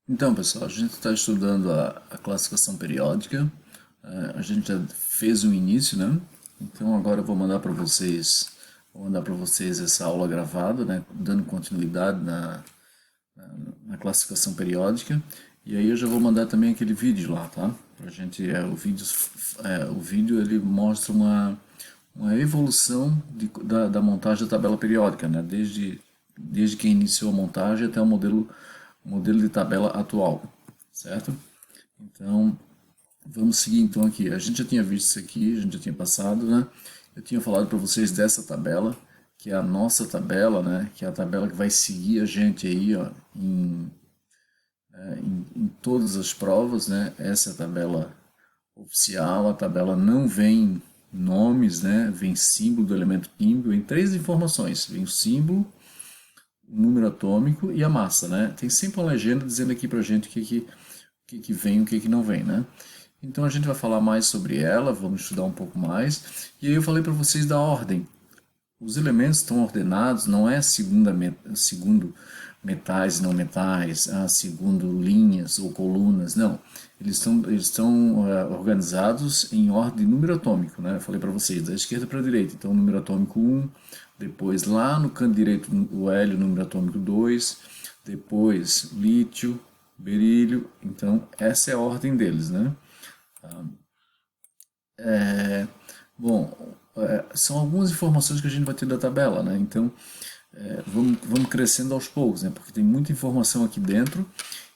Então, pessoal, a gente está estudando a classificação periódica. A gente já fez o início, né? Então agora eu vou mandar para vocês essa aula gravada, né? Dando continuidade na classificação periódica. E aí eu já vou mandar também aquele vídeo lá, tá? Pra gente, o vídeo ele mostra uma evolução da montagem da tabela periódica, né? Desde que iniciou a montagem até o modelo de tabela atual, certo? Então, vamos seguir então aqui. A gente já tinha visto isso aqui, a gente já tinha passado, né? Eu tinha falado para vocês dessa tabela, que é a nossa tabela, né? Que é a tabela que vai seguir a gente aí, ó, em todas as provas, né? Essa é a tabela oficial, a tabela não vem nomes, né? Vem símbolo do elemento químico, vem três informações, vem o símbolo, o número atômico e a massa, né? Tem sempre uma legenda dizendo aqui pra gente o que vem e o que não vem, né? Então a gente vai falar mais sobre ela, vamos estudar um pouco mais. E aí eu falei para vocês da ordem. Os elementos estão ordenados, não é segundo metais e não metais, segundo linhas ou colunas, não. Eles estão organizados em ordem de número atômico, né? Eu falei para vocês, da esquerda para a direita. Então, número atômico 1, depois lá no canto direito o hélio, número atômico 2, depois lítio, berílio. Então, essa é a ordem deles, né? Bom, são algumas informações que a gente vai ter da tabela, né? Então, vamos crescendo aos poucos, né? Porque tem muita informação aqui dentro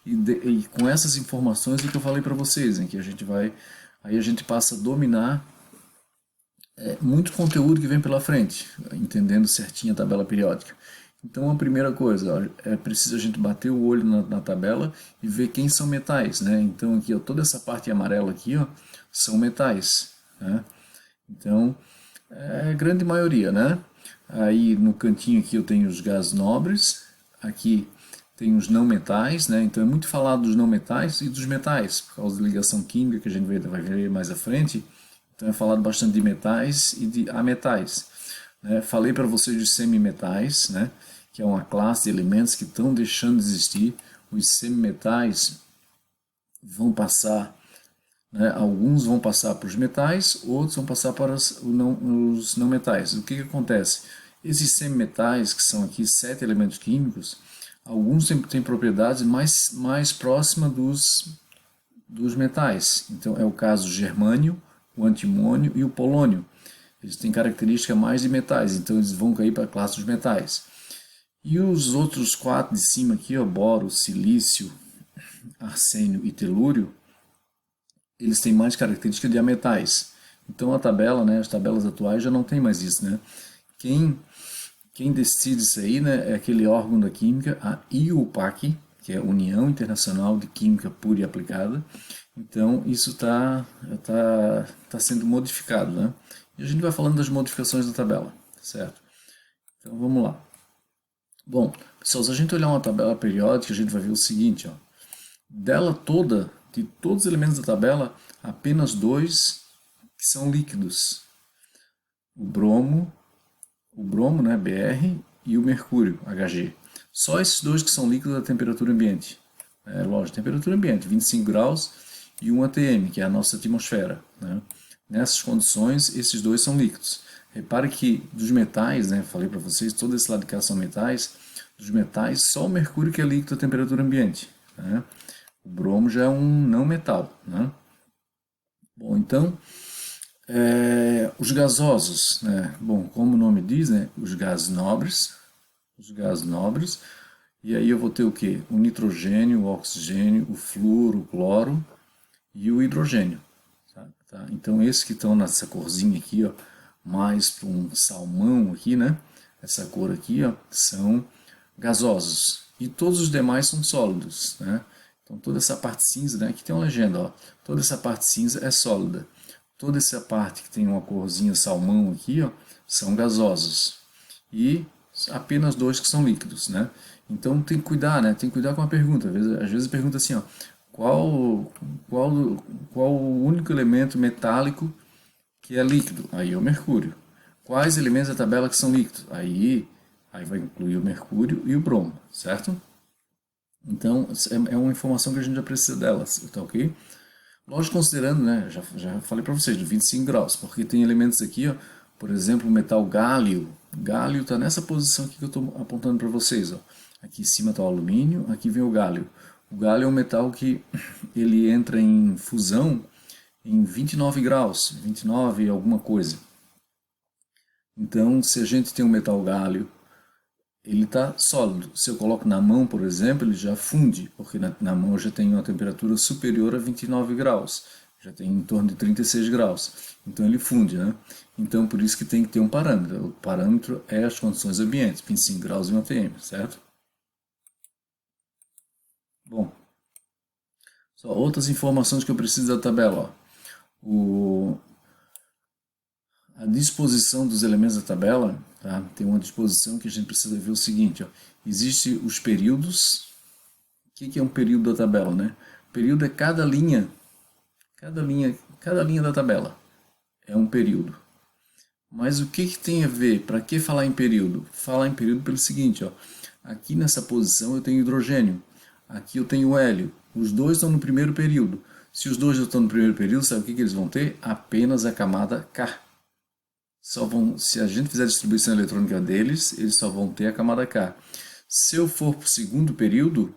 e com essas informações é que eu falei para vocês, em que aí a gente passa a dominar muito conteúdo que vem pela frente, entendendo certinho a tabela periódica. Então, a primeira coisa, ó, é preciso a gente bater o olho na tabela e ver quem são metais, né? Então, aqui, ó, toda essa parte amarela aqui, ó, são metais, né? Então, é a grande maioria, né? Aí no cantinho aqui eu tenho os gases nobres, aqui tem os não metais, né? Então é muito falado dos não metais e dos metais, por causa da ligação química que a gente vai ver mais à frente. Então é falado bastante de metais e de ametais, né? Falei para vocês dos semimetais, né? Que é uma classe de elementos que estão deixando de existir. Os semimetais vão passar, né? Alguns vão passar para os metais, outros vão passar para os não metais. O que acontece? Esses semimetais, que são aqui 7 elementos químicos, alguns têm propriedades mais próximas dos metais. Então é o caso do germânio, o antimônio e o polônio. Eles têm característica mais de metais, então eles vão cair para a classe dos metais. E os outros quatro de cima aqui, ó, boro, silício, arsênio e telúrio, eles têm mais característica de ametais. Então a tabela, né, as tabelas atuais já não tem mais isso, né? Quem, quem decide isso aí, né, é aquele órgão da química, a IUPAC, que é a União Internacional de Química Pura e Aplicada. Então isso tá sendo modificado, né? E a gente vai falando das modificações da tabela, certo? Então vamos lá. Bom, pessoal, se a gente olhar uma tabela periódica, a gente vai ver o seguinte, ó. Dela toda, de todos os elementos da tabela, apenas dois que são líquidos. O bromo, né, Br, e o mercúrio, Hg. Só esses dois que são líquidos a temperatura ambiente. Lógico, temperatura ambiente, 25 graus e 1 atm, que é a nossa atmosfera, né? Nessas condições, esses dois são líquidos. Repare que dos metais, né, falei para vocês, todo esse lado de cá são metais, dos metais, só o mercúrio que é líquido a temperatura ambiente, né? O bromo já é um não metal, né? Bom, então, os gasosos, né? Bom, como o nome diz, né? Os gases nobres, e aí eu vou ter o que? O nitrogênio, o oxigênio, o flúor, o cloro e o hidrogênio. Tá? Então, esses que estão nessa corzinha aqui, ó, mais para um salmão aqui, né? Essa cor aqui, ó, são gasosos. E todos os demais são sólidos, né? Então toda essa parte cinza, né? Aqui tem uma legenda, ó. Toda essa parte cinza é sólida. Toda essa parte que tem uma corzinha salmão aqui, ó, são gasosos. E apenas dois que são líquidos, né? Então tem que cuidar, né? Tem que cuidar com a pergunta. Às vezes pergunta assim, ó, qual, qual, qual o único elemento metálico que é líquido? Aí é o mercúrio. Quais elementos da tabela que são líquidos? Aí vai incluir o mercúrio e o bromo, certo? Então, é uma informação que a gente já precisa delas, tá ok? Lógico, considerando, né, já falei para vocês, de 25 graus, porque tem elementos aqui, ó, por exemplo, o metal gálio. Gálio está nessa posição aqui que eu estou apontando para vocês. Ó. Aqui em cima está o alumínio, aqui vem o gálio. O gálio é um metal que ele entra em fusão em 29 graus, 29 alguma coisa. Então, se a gente tem um metal gálio, ele está sólido. Se eu coloco na mão, por exemplo, ele já funde, porque na mão já tem uma temperatura superior a 29 graus, já tem em torno de 36 graus. Então ele funde, né? Então por isso que tem que ter um parâmetro. O parâmetro é as condições ambientes, 25 graus e 1 atm, certo? Bom, só outras informações que eu preciso da tabela. Ó. A disposição dos elementos da tabela, tá? Tem uma disposição que a gente precisa ver o seguinte, ó. Existem os períodos. O que é um período da tabela, né? Período é cada linha da tabela é um período. Mas o que tem a ver? Para que falar em período? Falar em período pelo seguinte, ó. Aqui nessa posição eu tenho hidrogênio, aqui eu tenho hélio. Os dois estão no primeiro período. Se os dois estão no primeiro período, sabe o que eles vão ter? Apenas a camada K. Se a gente fizer a distribuição eletrônica deles, eles só vão ter a camada K. Se eu for para o segundo período,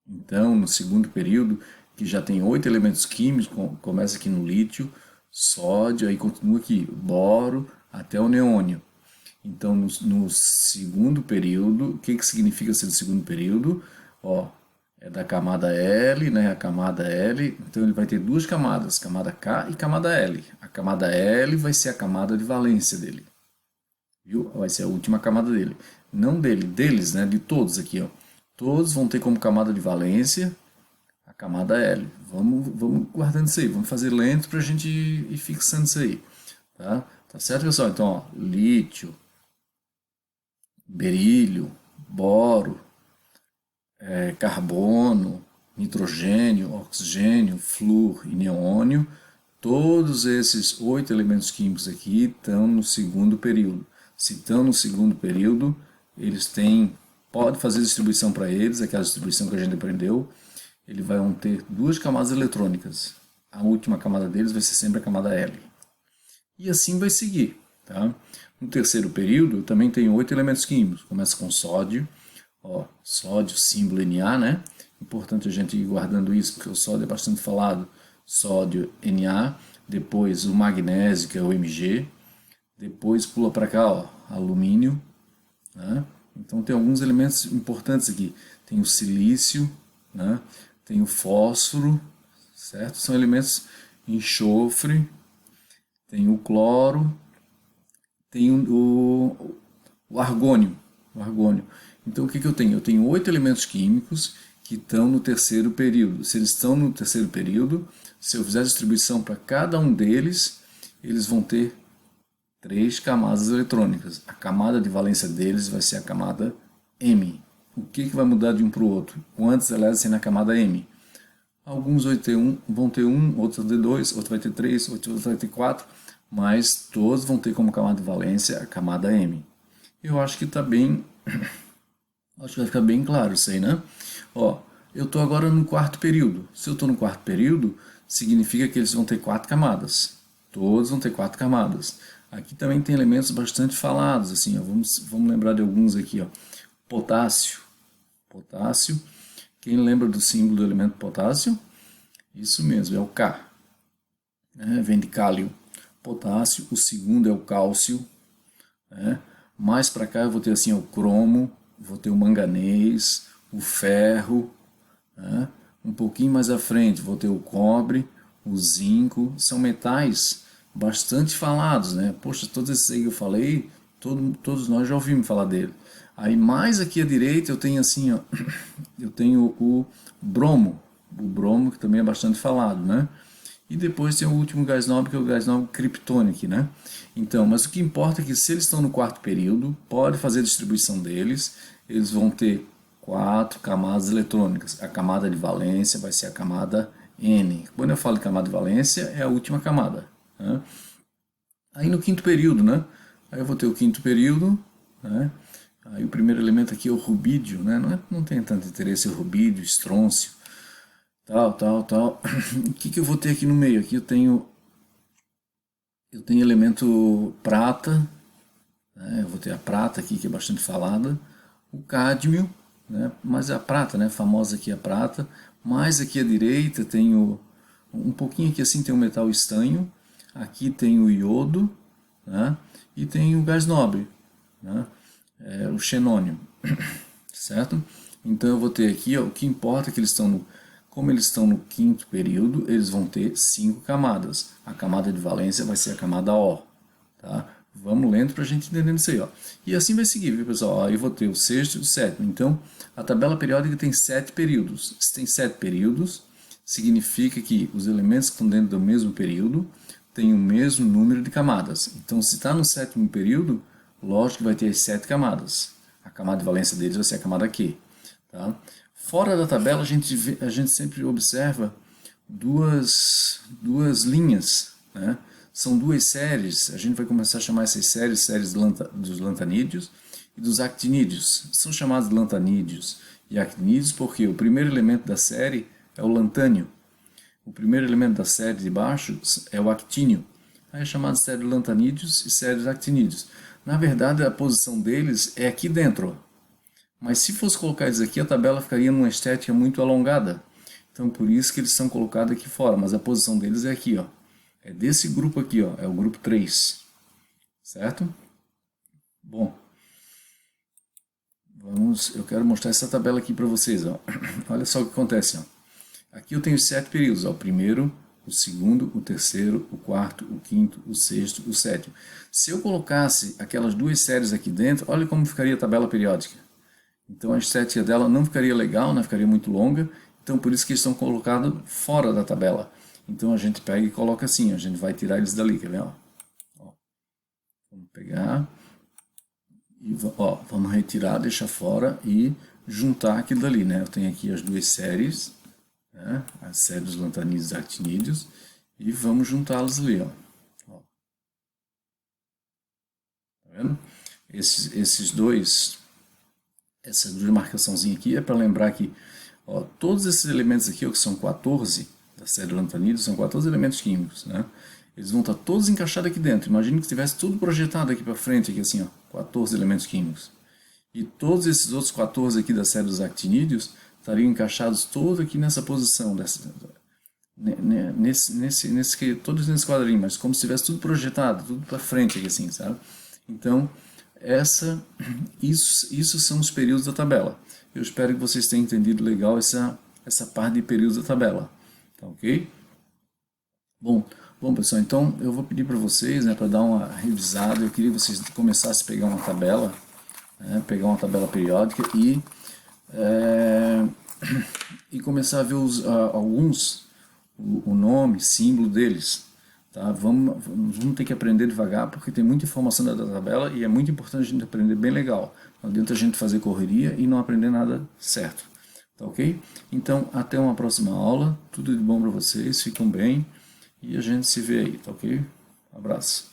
então no segundo período, que já tem 8 elementos químicos, começa aqui no lítio, sódio, aí continua aqui, boro, até o neônio. Então no segundo período, o que significa ser do segundo período? Ó, é da camada L, né, a camada L, então ele vai ter duas camadas, camada K e camada L. A camada L vai ser a camada de valência dele, viu? Vai ser a última camada dele. Não dele, deles, né, de todos aqui, ó. Todos vão ter como camada de valência a camada L. Vamos guardando isso aí, vamos fazer lento para a gente ir fixando isso aí, tá? Tá certo, pessoal? Então, ó, lítio, berílio, boro, carbono, nitrogênio, oxigênio, flúor e neônio, todos esses 8 elementos químicos aqui estão no segundo período. Se estão no segundo período, eles têm, pode fazer distribuição para eles, aquela distribuição que a gente aprendeu, eles vão ter duas camadas eletrônicas. A última camada deles vai ser sempre a camada L. E assim vai seguir. Tá? No terceiro período, eu também tenho 8 elementos químicos. Começa com sódio, ó, sódio, símbolo Na, né? Importante a gente ir guardando isso, porque o sódio é bastante falado. Sódio, Na. Depois o magnésio, que é o Mg. Depois pula para cá, ó, alumínio. Né? Então tem alguns elementos importantes aqui. Tem o silício, né? Tem o fósforo, certo? São elementos enxofre. Tem o cloro. Tem o argônio. Então o que eu tenho? Eu tenho 8 elementos químicos que estão no terceiro período. Se eles estão no terceiro período, se eu fizer a distribuição para cada um deles, eles vão ter 3 camadas eletrônicas. A camada de valência deles vai ser a camada M. O que vai mudar de um para o outro? Quantos elétrons tem na camada M? Alguns vão ter 1, outros vão ter 2, outro vai ter 3, outro vai ter 4, mas todos vão ter como camada de valência a camada M. Eu acho que está bem... Acho que vai ficar bem claro isso aí, né? Ó, eu estou agora no quarto período. Se eu estou no quarto período, significa que eles vão ter 4 camadas. Todos vão ter 4 camadas. Aqui também tem elementos bastante falados, assim, ó, vamos lembrar de alguns aqui, ó. Potássio. Quem lembra do símbolo do elemento potássio? Isso mesmo, é o K. Vem de cálio. Potássio. O segundo é o cálcio. Mais para cá eu vou ter assim o cromo, vou ter o manganês, o ferro. Um pouquinho mais à frente vou ter o cobre, o zinco. São metais bastante falados, né? Poxa, todos esses aí que eu falei, todos nós já ouvimos falar dele. Aí mais aqui à direita eu tenho assim, ó, eu tenho o bromo que também é bastante falado, né? E depois tem o último gás nobre, que é o gás nobre criptônico, né? Então, mas o que importa é que se eles estão no quarto período, pode fazer a distribuição deles, eles vão ter 4 camadas eletrônicas. A camada de valência vai ser a camada N. Quando eu falo de camada de valência, é a última camada. Né? Aí no quinto período, né? Aí eu vou ter o quinto período, né? Aí o primeiro elemento aqui é o rubídio, né? Não tem tanto interesse o rubídio, estrôncio, tal. O que eu vou ter aqui no meio? Aqui eu tenho elemento prata, né? Eu vou ter a prata aqui, que é bastante falada, o cádmio, né? Mas a prata, né? Famosa aqui a prata. Mais aqui à direita tenho um pouquinho aqui assim tem o metal estanho, aqui tem o iodo, né? E tem o gás nobre, né? O xenônio, certo? Então eu vou ter aqui, ó, o que importa é que como eles estão no quinto período, eles vão ter 5 camadas. A camada de valência vai ser a camada O, tá? Vamos lento para a gente entender isso aí, ó. E assim vai seguir, viu, pessoal? Ó, eu vou ter o sexto e o sétimo. Então, a tabela periódica tem 7 períodos. Se tem 7 períodos, significa que os elementos que estão dentro do mesmo período têm o mesmo número de camadas. Então, se está no sétimo período, lógico que vai ter as 7 camadas. A camada de valência deles vai ser a camada Q. Tá? Fora da tabela, a gente sempre observa duas linhas, né? São 2 séries, a gente vai começar a chamar essas séries dos lantanídeos e dos actinídeos. São chamados de lantanídeos e actinídeos porque o primeiro elemento da série é o lantânio. O primeiro elemento da série de baixo é o actínio. Aí é chamado de série de lantanídeos e série de actinídeos. Na verdade, a posição deles é aqui dentro. Mas se fosse colocar eles aqui, a tabela ficaria numa estética muito alongada. Então, por isso que eles são colocados aqui fora. Mas a posição deles é aqui, ó. É desse grupo aqui, ó. É o grupo 3. Certo? Bom. Eu quero mostrar essa tabela aqui para vocês, ó. Olha só o que acontece, ó. Aqui eu tenho 7 períodos, ó. O primeiro, o segundo, o terceiro, o quarto, o quinto, o sexto, o sétimo. Se eu colocasse aquelas 2 séries aqui dentro, olha como ficaria a tabela periódica. Então a estética dela não ficaria legal, né? Ficaria muito longa. Então por isso que eles estão colocados fora da tabela. Então a gente pega e coloca assim, a gente vai tirar eles dali, quer ver? Ó, vamos pegar e vamos retirar, deixar fora e juntar aquilo dali, né? Eu tenho aqui as 2 séries, né? As séries dos lantanídeos e actinídeos, e vamos juntá-las ali, ó. Tá vendo? Essa demarcaçãozinha aqui é para lembrar que todos esses elementos aqui, que são 14 da série lantanídeos, são 14 elementos químicos, né? Eles vão estar todos encaixados aqui dentro. Imagine que tivesse tudo projetado aqui para frente, aqui assim, ó, 14 elementos químicos. E todos esses outros 14 aqui da série dos actinídeos estariam encaixados todos aqui nessa posição, todos nesse quadrinho, mas como se tivesse tudo projetado, tudo para frente aqui assim, sabe? Então, isso são os períodos da tabela. Eu espero que vocês tenham entendido legal essa parte de períodos da tabela. Tá ok? Bom pessoal, então eu vou pedir para vocês, né, para dar uma revisada. Eu queria que vocês começassem a pegar uma tabela, né, pegar uma tabela periódica e começar a ver alguns, o nome, símbolo deles. Tá? Vamos ter que aprender devagar, porque tem muita informação da tabela e é muito importante a gente aprender bem legal. Não adianta a gente fazer correria e não aprender nada certo. Tá ok? Então, até uma próxima aula. Tudo de bom para vocês, fiquem bem e a gente se vê aí, tá ok? Abraço.